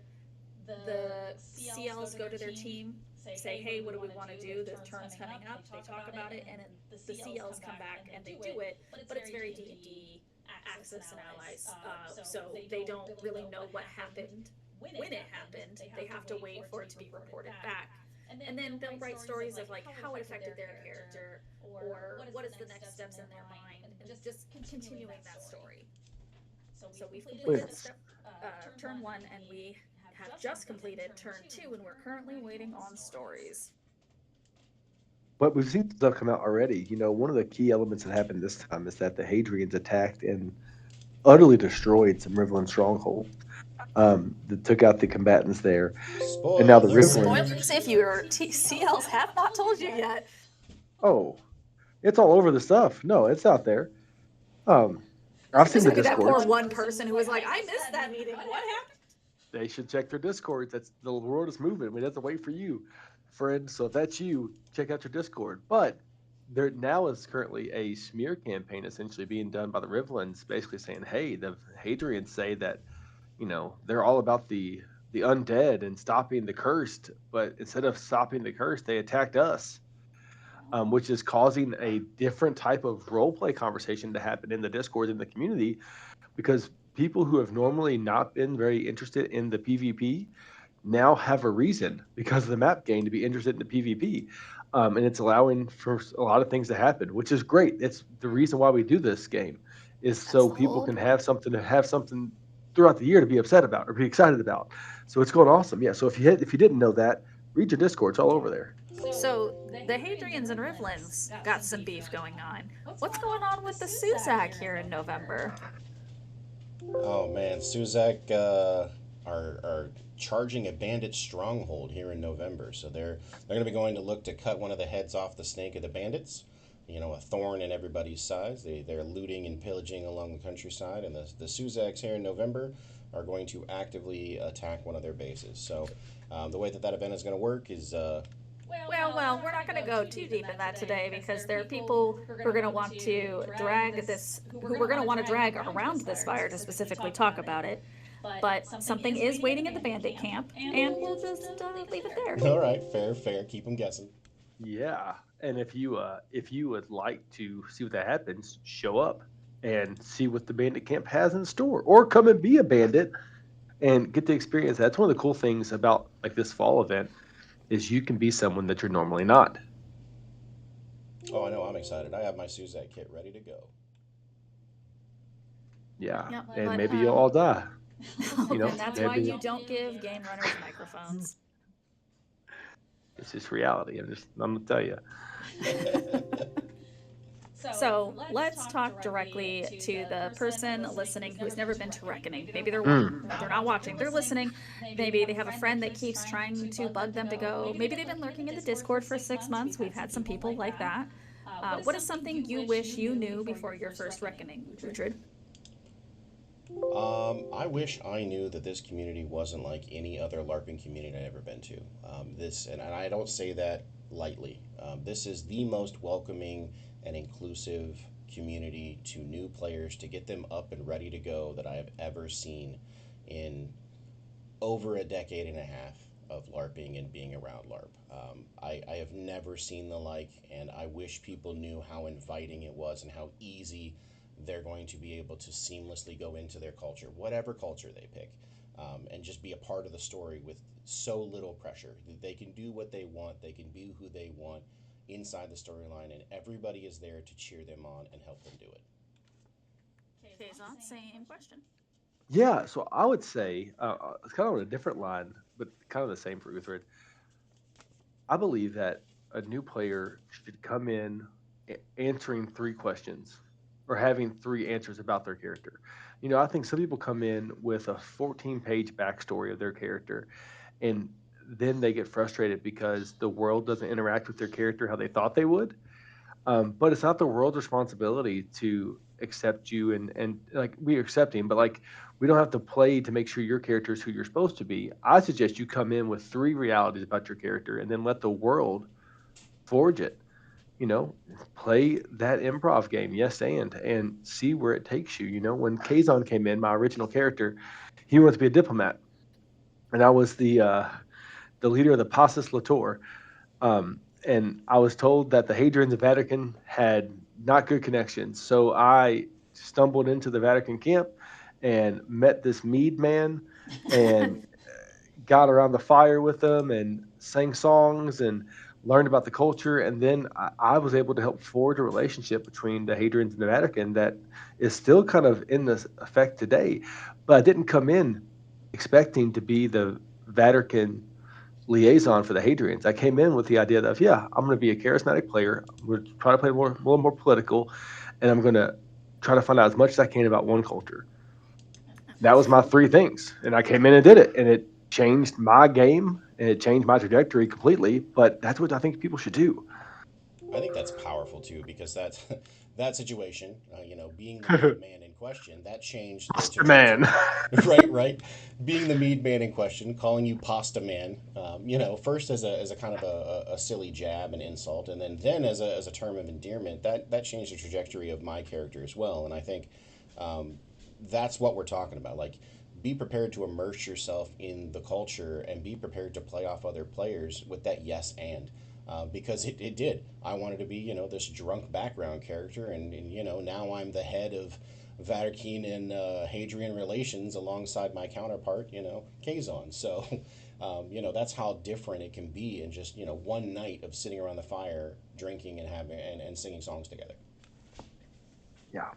the CLs go to their team, say, hey, what do we want to do? The turn's coming up. They talk about it, and then the CLs come back and they do it. But it's very D&D Axis and Allies, so they don't really know what happened when it happened. They have to wait for it to be reported back. And then they'll write stories of like how it affected their character or what is the next steps in their mind, and just continuing that story. So we've Wait, completed turn one, and we have just completed turn two, and we're currently waiting on stories. but we've seen stuff come out already. One of the key elements that happened this time is that the Hadrians attacked and utterly destroyed some Riverland strongholds. That took out the combatants there, and now the Spoiler! Riverlands. Spoilers if your CLs have not told you yet. Oh, it's all over the stuff. No, it's out there. Um, I've seen There's the gonna be that poor discords. one person who was like, I missed that meeting. What happened? They should check their discords. That's the world is moving. We have to wait for you, friend. So if that's you, check out your Discord. But there now is currently a smear campaign essentially being done by the Rivlins, basically saying, "Hey, the Hadrians say that they're all about the undead and stopping the cursed, but instead of stopping the cursed, they attacked us." Which is causing a different type of role play conversation to happen in the Discord in the community because people who have normally not been very interested in the PvP now have a reason because of the map game to be interested in the PvP. And it's allowing for a lot of things to happen, which is great. It's the reason why we do this game is That's so the people whole can point. have something throughout the year to be upset about or be excited about. So it's going awesome. Yeah. So if you didn't know that, read your Discord. It's all over there. So the Hadrians and Rivlins got some beef going on. What's going on with the Suzak here in November? Oh man, Suzak are charging a bandit stronghold here in November. So they're going to be going to look to cut one of the heads off the snake of the bandits. You know, a thorn in everybody's sides. They're looting and pillaging along the countryside, and the Suzaks here in November are going to actively attack one of their bases. So the way that that event is going to work is Well, we're not going to go too deep in that today because there are people who are going to want to drag this, who we're going to want to drag around this fire to specifically talk about it. But something is waiting at the bandit camp, and we'll just leave it there. all right, fair, keep them guessing. Yeah, and if you would like to see what that happens, show up and see what the bandit camp has in store, or come and be a bandit and get to experience that. That's one of the cool things about like this fall event is you can be someone that you're normally not. Oh, I know, I'm excited. I have my Suzak kit ready to go. Yeah, Yep, and but maybe you'll all die. and that's why Maybe you don't give game runners microphones. it's just reality. I'm gonna tell you. So let's talk directly to the person listening who's never been to Reckoning. Maybe Mm. they're not watching, they're listening. Maybe they have a friend that keeps trying to bug them to go. Maybe they've been lurking in the Discord for 6 months. We've had some people like that. What is something you wish you knew before your first Reckoning, Uhtred? I wish I knew that this community wasn't like any other LARPing community I've ever been to. And I don't say that lightly. This is the most welcoming and inclusive community to new players to get them up and ready to go that I have ever seen in over a decade and a half of LARPing and being around LARP. I have never seen the like, and I wish people knew how inviting it was and how easy they're going to be able to seamlessly go into their culture, whatever culture they pick, and just be a part of the story with so little pressure. They can do what they want, they can be who they want inside the storyline, and everybody is there to cheer them on and help them do it. Quaison, same question. Yeah, so I would say it's kind of on a different line, but kind of the same for Uthred. I believe that a new player should come in answering three questions or having three answers about their character. I think some people come in with a 14-page backstory of their character, and then they get frustrated because the world doesn't interact with their character how they thought they would. But it's not the world's responsibility to accept you and like we are accepting, but like we don't have to play to make sure your character is who you're supposed to be. I suggest you come in with three realities about your character and then let the world forge it. You know, play that improv game, yes, and see where it takes you. When Quaison came in, my original character, he wanted to be a diplomat, and I was the leader of the Passus Latour. And I was told that the Hadrians of Vatican had not good connections. So I stumbled into the Vatican camp and met this Mead man and got around the fire with them and sang songs and learned about the culture. And then I was able to help forge a relationship between the Hadrians and the Vatican that is still kind of in this effect today. But I didn't come in expecting to be the Vatican liaison for the Hadrians. I came in with the idea that, yeah, I'm going to be a charismatic player. I'm going to try to play a little more political, and I'm going to try to find out as much as I can about one culture. That was my three things, and I came in and did it, and it changed my game and it changed my trajectory completely. But that's what I think people should do. I think that's powerful too because that situation, being the mead man in question, that changed the Pasta man. trajectory. Right, right. Being the mead man in question, calling you pasta man, first as a kind of a silly jab and insult, and then as a term of endearment, that changed the trajectory of my character as well. And I think that's what we're talking about. Like, be prepared to immerse yourself in the culture and be prepared to play off other players with that yes and. Because it did. I wanted to be, this drunk background character, and now I'm the head of Vatican and Hadrian relations alongside my counterpart, Quaison. So, that's how different it can be in just, one night of sitting around the fire, drinking and having and singing songs together. Yeah.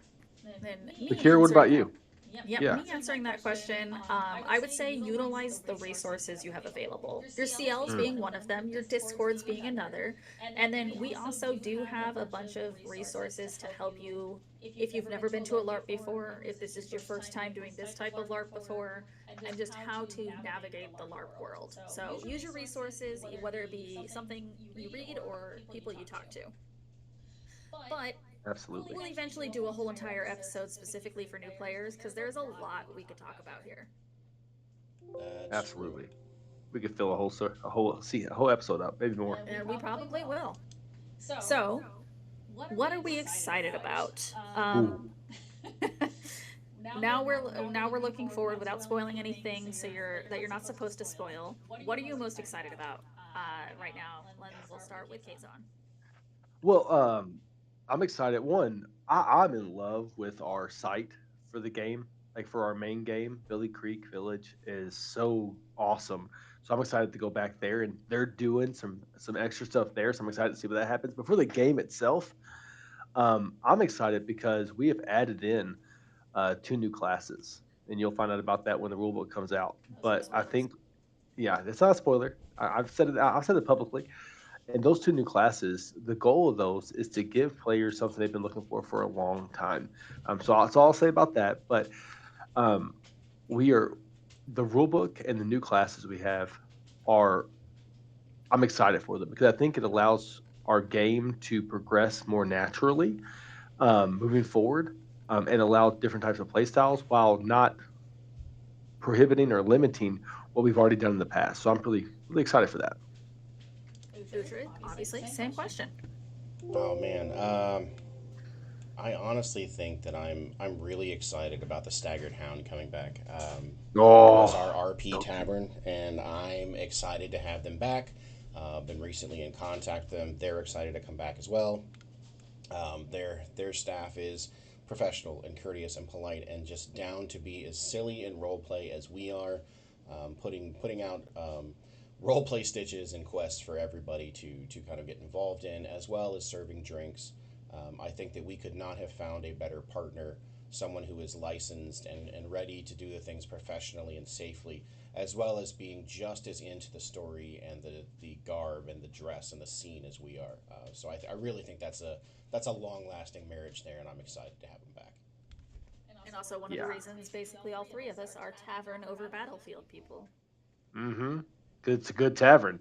Then me Makira, what answering about that. you? Yep, Yeah. me answering that question. I would say utilize the resources you have available. Your CLs Mm, being one of them, your Discords being another. And then we also do have a bunch of resources to help you if you've never been to a LARP before, if this is your first time doing this type of LARP before, and just how to navigate the LARP world. So use your resources, whether it be something you read or people you talk to. But absolutely. we'll eventually do a whole entire episode specifically for new players because there's a lot we could talk about here. That's true. Absolutely. We could fill a whole episode up, maybe more. And we probably will. So, what are we excited about? Ooh. Now we're looking forward without spoiling anything, so you're not supposed to spoil. What are you most excited about right now? We'll start with Kazon. Well, I'm excited. One, I'm in love with our site for the game. Like for our main game, Billy Creek Village is so awesome. So I'm excited to go back there, and they're doing some extra stuff there. So I'm excited to see what that happens. But for the game itself, I'm excited because we have added in two new classes, and you'll find out about that when the rulebook comes out. So no But I spoilers. think, yeah, it's not a spoiler. I've said it. I've said it publicly. And those two new classes, the goal of those is to give players something they've been looking for a long time. That's all I'll say about that. But um, we are the rule book and the new classes we have are. I'm excited for them because I think it allows our game to progress more naturally moving forward and allow different types of play styles while not prohibiting or limiting what we've already done in the past. So I'm really excited for that. Uthred, obviously, same question. Oh man, I honestly think that I'm really excited about the Staggered Hound coming back. It was our Oh, RP so cute. tavern, and I'm excited to have them back. Been recently in contact with them. They're excited to come back as well. Their staff is professional and courteous and polite and just down to be as silly in role play as we are, putting out role play stitches and quests for everybody to kind of get involved in, as well as serving drinks. I think that we could not have found a better partner, someone who is licensed and ready to do the things professionally and safely, as well as being just as into the story and the garb and the dress and the scene as we are. So I really think that's a long lasting marriage there, and I'm excited to have them back. And also one of the Yeah. reasons basically all three of us are tavern over battlefield people. Mm-hmm. It's a good tavern.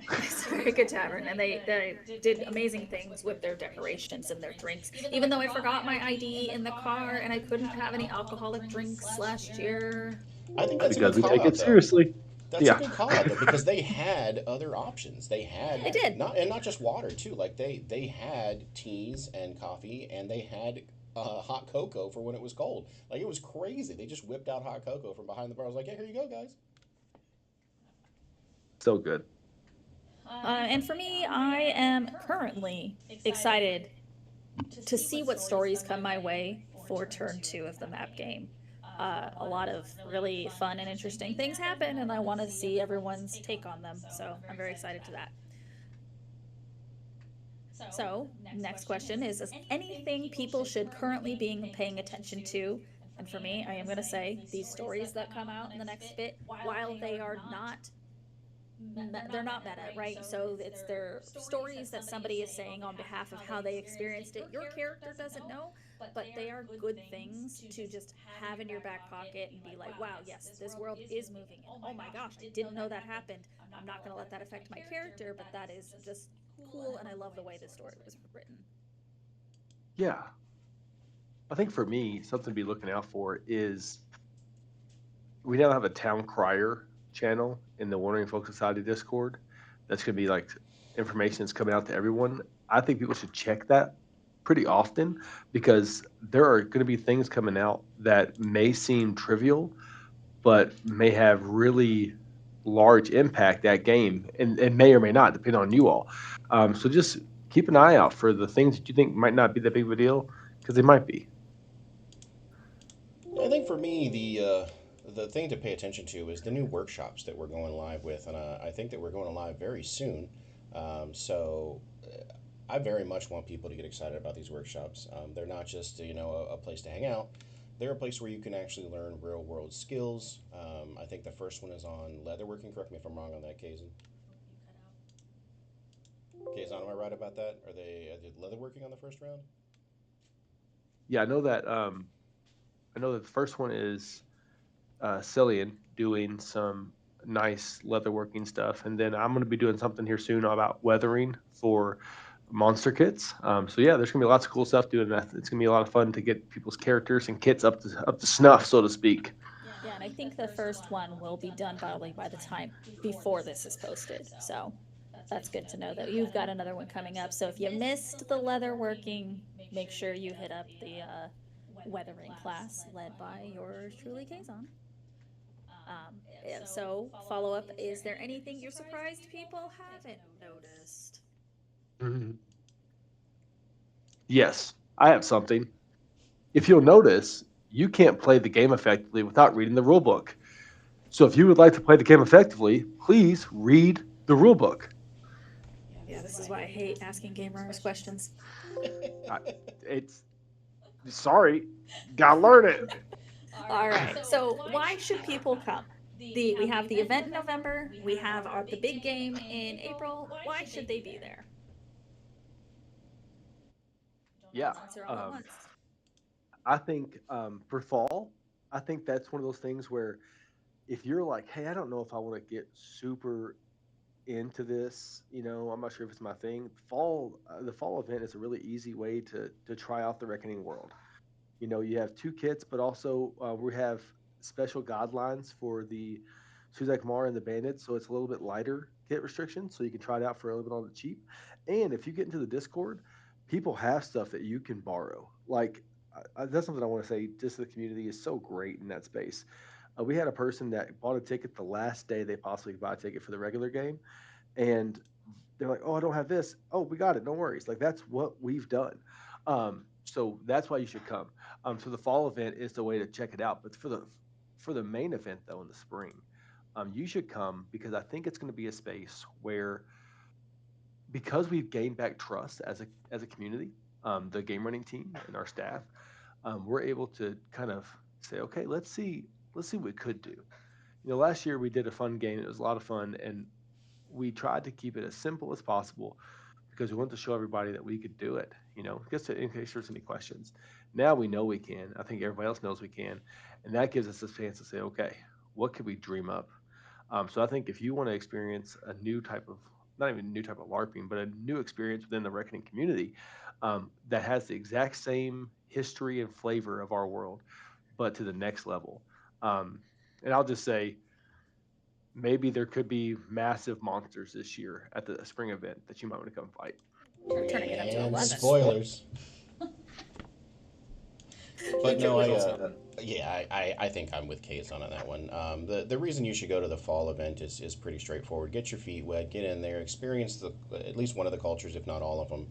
It's a very good tavern, and they did amazing things with their decorations and their drinks. Even though I forgot my ID in the car and I couldn't have any alcoholic drinks last year. I think that's a Because good we call take out it though. seriously. That's a Yeah. good call out though, because they had other options. They had They did. not just water too. Like they had teas and coffee, and they had hot cocoa for when it was cold. Like, it was crazy. They just whipped out hot cocoa from behind the bar. I was like, yeah, here you go, guys. So good. And for me, I am currently excited to see what stories come my way for turn two of the map game. A lot of really fun and interesting things happen, and I want to see everyone's take on them. So I'm very excited to that. So, next question is anything people should currently be paying attention to? And for me, I am going to say these stories that come out in the next bit, while they are not they're not meta, right? So it's their stories that somebody is saying on behalf of how they experienced it. Your character doesn't know, but they are good things to just have in your back pocket and be like, wow, yes, this world is moving. And oh my gosh, I didn't know that happened. I'm not going to let that affect my character, but that is just cool. And I love the way this story was written. Yeah, I think for me, something to be looking out for is we now have a town crier channel in the Wandering Folk Society Discord. That's going to be like information that's coming out to everyone. I think people should check that pretty often because there are going to be things coming out that may seem trivial, but may have really large impact that game and may or may not, depending on you all. So just keep an eye out for the things that you think might not be that big of a deal because they might be. I think for me, the thing to pay attention to is the new workshops that we're going live with, and I think that we're going live very soon. I very much want people to get excited about these workshops. They're not just a place to hang out. They're a place where you can actually learn real world skills. I think the first one is on leatherworking. Correct me if I'm wrong on that, Kazan. Kazan, am I right about that? Are they did leatherworking on the first round? Yeah, I know that. I know that the first one is Cillian doing some nice leatherworking stuff, and then I'm going to be doing something here soon about weathering for monster kits. So yeah, there's going to be lots of cool stuff doing that. It's going to be a lot of fun to get people's characters and kits up to snuff, so to speak. Yeah, and I think the first one will be done probably by the time before this is posted. So that's good to know that you've got another one coming up. So if you missed the leather working, make sure you hit up the weathering class led by yours truly, Kazon. Yeah, so follow up. Is there anything you're surprised people haven't noticed? Mhm. Yes, I have something. If you'll notice, you can't play the game effectively without reading the rule book. So if you would like to play the game effectively, please read the rule book. Yeah, this is why I hate asking gamers questions. I, it's sorry, gotta learn it. All right. So why should people come? We have the event in November. We have the big game in April. Why should they be there? Yeah, Answer all at um, once. I think for fall, I think that's one of those things where if you're like, hey, I don't know if I want to get super into this, I'm not sure if it's my thing. The fall event is a really easy way to try out the Reckoning world. You have two kits, but also we have special guidelines for the Suzak Mar and the Bandits, so it's a little bit lighter kit restriction, so you can try it out for a little bit on the cheap. And if you get into the Discord, people have stuff that you can borrow. Like that's something I want to say. Just the community is so great in that space. We had a person that bought a ticket the last day they possibly could buy a ticket for the regular game, and they're like, "Oh, I don't have this. Oh, we got it. No worries." Like that's what we've done. So that's why you should come. So the fall event is the way to check it out. But for the main event though in the spring, you should come because I think it's going to be a space where because we've gained back trust as a community, the game running team and our staff, we're able to kind of say, okay, let's see what we could do. Last year we did a fun game. It was a lot of fun, and we tried to keep it as simple as possible because we wanted to show everybody that we could do it, just in case there's any questions. Now we know we can. I think everybody else knows we can. And that gives us a chance to say, okay, what could we dream up? So I think if you want to experience a new type of, not even a new type of LARPing, but a new experience within the Reckoning community that has the exact same history and flavor of our world, but to the next level. Um, and I'll just say, maybe there could be massive monsters this year at the spring event that you might want to come fight. We're turning it up to And 11. spoilers. But Think it no, will. yeah, I think I'm with Kazan on that one. The reason you should go to the fall event is pretty straightforward. Get your feet wet, get in there, experience at least one of the cultures, if not all of them.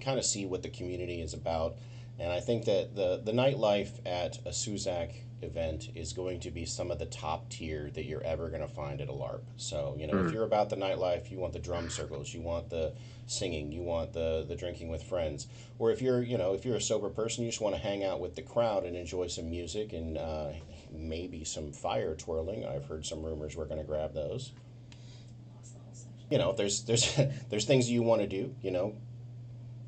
Kind of see what the community is about. And I think that the nightlife at a Suzak event is going to be some of the top tier that you're ever going to find at a LARP. So, if Mm. you're about the nightlife, you want the drum circles, you want the singing, you want the drinking with friends. Or if you're a sober person, you just want to hang out with the crowd and enjoy some music and maybe some fire twirling. I've heard some rumors we're going to grab those. There's there's things you want to do,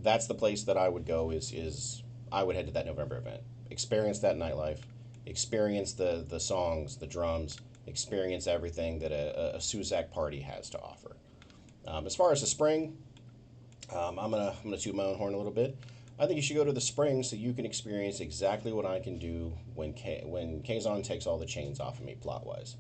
that's the place that I would go is I would head to that November event. Experience that nightlife, experience the songs, the drums, experience everything that a Suzak party has to offer. As far as the spring, I'm gonna toot my own horn a little bit. I think you should go to the spring so you can experience exactly what I can do when Quaison takes all the chains off of me plot wise.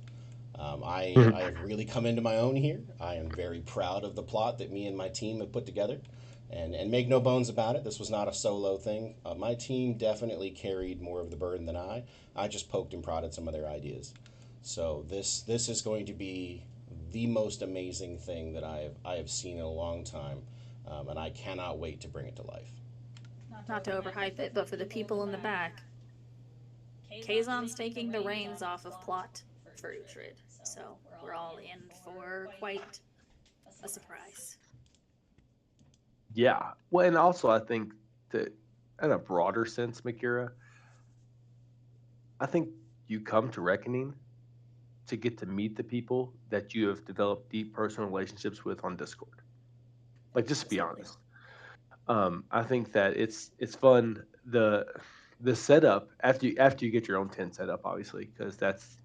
I have really come into my own here. I am very proud of the plot that me and my team have put together. And make no bones about it, this was not a solo thing. My team definitely carried more of the burden than I. I just poked and prodded some of their ideas. So this is going to be the most amazing thing that I have seen in a long time, and I cannot wait to bring it to life. Not to overhype it, but for the people in the back, Kazon's taking the reins off of plot for Uthred. So we're all in for quite a surprise. Yeah. Well, and also I think that in a broader sense, Makira, I think you come to Reckoning to get to meet the people that you have developed deep personal relationships with on Discord. Like, just to be Absolutely. honest, I think that it's fun. The setup after you get your own tent set up, obviously, because that's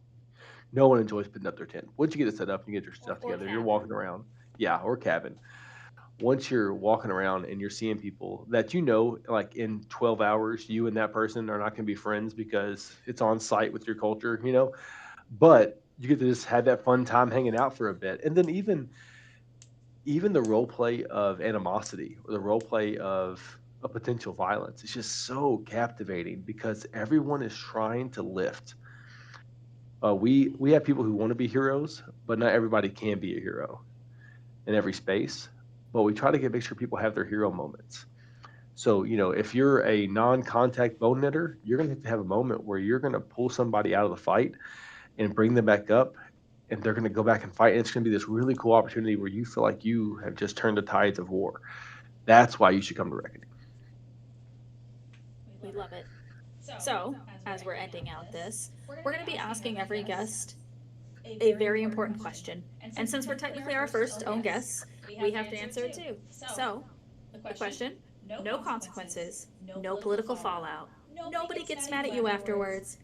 no one enjoys putting up their tent. Once you get it set up and you get your stuff Or together, you're cabin. walking around. Yeah, or cabin. Once you're walking around and you're seeing people that like in 12 hours, you and that person are not going to be friends because it's on site with your culture. But you get to just have that fun time hanging out for a bit. And then even the role play of animosity or the role play of a potential violence is just so captivating because everyone is trying to lift. We have people who want to be heroes, but not everybody can be a hero in every space. But we try to make sure people have their hero moments. So, if you're a non-contact bone knitter, you're going to have a moment where you're going to pull somebody out of the fight and bring them back up, and they're going to go back and fight. And it's going to be this really cool opportunity where you feel like you have just turned the tides of war. That's why you should come to Reckoning. We love it. So, as we're ending out this, we're going to be asking every guest a very important question. And since we're technically our first own guests, we have to answer it too. So, the question: no consequences, no political fallout, nobody gets mad at you afterwards.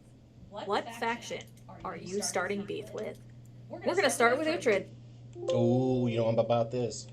What faction are you starting beef with? We're going to start with Uhtred. Oh, you know I'm about this.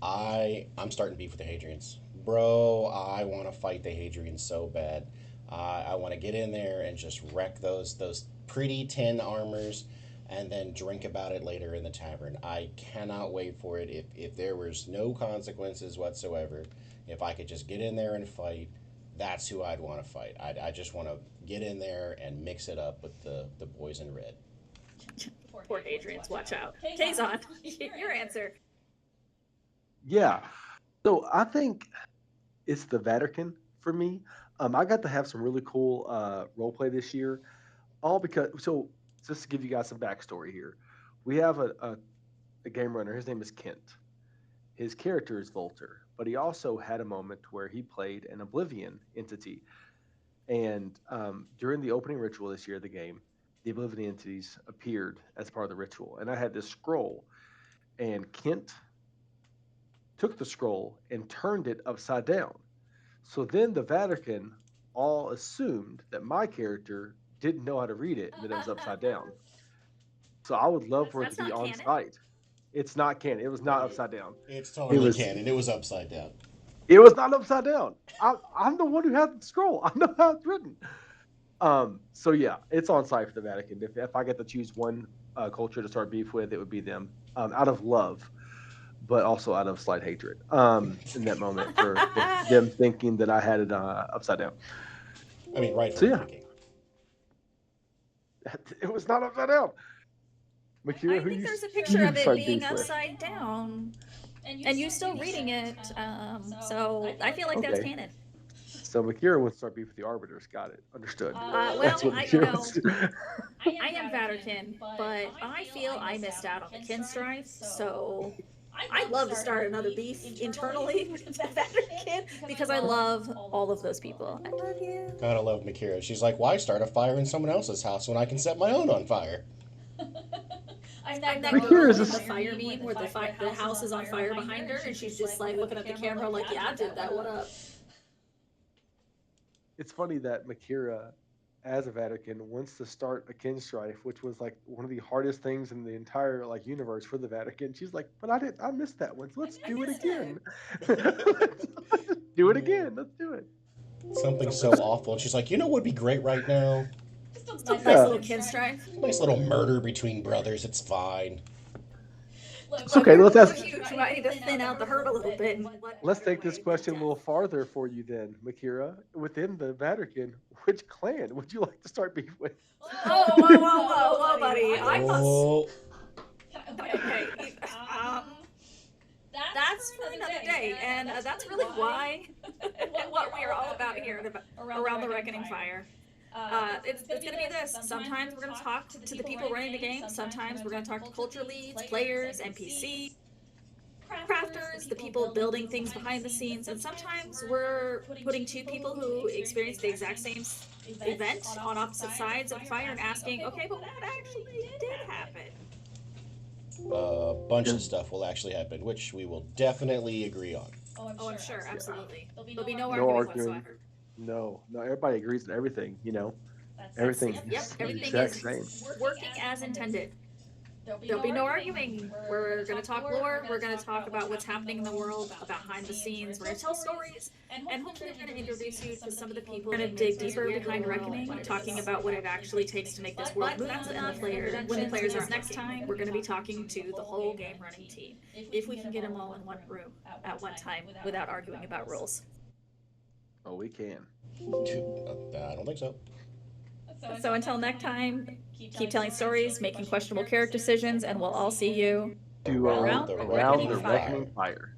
I'm starting beef with the Hadrians, bro. I want to fight the Hadrians so bad. I want to get in there and just wreck those pretty tin armors, and then drink about it later in the tavern. I cannot wait for it. If there was no consequences whatsoever, if I could just get in there and fight, that's who I'd want to fight. I just want to get in there and mix it up with the boys in red. Poor Hadrians, watch out. Kazon, your answer. Yeah. So I think it's the Vatican for me. I got to have some really cool role play this year, all because. So just to give you guys some backstory here, we have a game runner. His name is Kent. His character is Volter, but he also had a moment where he played an Oblivion entity. And during the opening ritual this year of the game, the Oblivion entities appeared as part of the ritual. And I had this scroll, and Kent took the scroll and turned it upside down. So then the Vatican all assumed that my character didn't know how to read it and that it was upside down. So I would love for it to That's be not on canon. site. It's not canon. It was not upside down. It's It totally was canon. It was upside down. it was not upside down. I'm the one who had the scroll. I know how it's written. So yeah, it's on site for the Vatican. If I get to choose one culture to start beef with, it would be them. Out of love, but also out of slight hatred. In that moment for them thinking that I had it upside down. I mean, So rightfully yeah, thinking. it was not upside down. Makira, I who think you there's a who picture you of it start being beef with? upside down, and you still reading it. So I feel like that's Okay, canon. so Makira wants to start beef with the arbiters. Got it. Understood. That's Well, what Makira wants to do. I am Vatican, but I feel I missed out on the kin strife. So I'd love to start another beef internally with the Vatican because I love all of those people. I love you. Gotta love Makira. She's like, why start a fire in someone else's house when I can set my own on fire? I'm that Makira girl is in the just fire meme where the house is on fire behind her, and she's just like looking at the camera, like, "Yeah, I did that. What up?" it's funny that Makira, as a Vatican, wants to start a kin strife, which was like one of the hardest things in the entire like universe for the Vatican. She's like, but I missed that one, so let's I do it missed it. again. Let's do it again. Let's do it. Something so Something. awful. And she's like, you know what would be great right now? Nice Yeah. little kid strife. Nice little murder between brothers. It's fine. It's Look, okay. we're, Let's we're ask. huge. We might need to thin out the herd a little bit. Let's take this question a little farther for you, then, Makira. Within the Vatican, which clan would you like to start beef with? Whoa, whoa, whoa, whoa, whoa, buddy. I must. Oh, Okay. Um, that's for another day, and that's really why what we are all about here around the Reckoning Fire. It's going to be this. Sometimes we're going to talk to the people running the game. Sometimes we're going to talk to culture leads, players, NPCs, crafters, the people building things behind the scenes, and sometimes we're putting two people who experienced the exact same event on opposite sides of the fire and asking, okay, but what actually did happen? a bunch of stuff will actually happen, which we will definitely agree on. Oh, I'm sure, absolutely. There'll be no No arguing arguing. whatsoever. No. Everybody agrees on everything. Everything Yep, is the everything exact is same. working as intended. There'll be no arguing. We're going to talk lore. We're going to talk about what's happening in the world, about behind the scenes. We're going to tell stories, and hopefully we're going to introduce you to some of the people. We're going to dig deeper behind Reckoning, talking about what it actually takes to make this world move. And when the players aren't next time, we're going to be talking to the whole game running team, if we can get them all in one room at one time without arguing about rules. Oh, we can. I don't think so. So until next time, keep telling stories, making questionable character decisions, and we'll all see you To around the the around Reckoning the Fire. Reckoning Fire.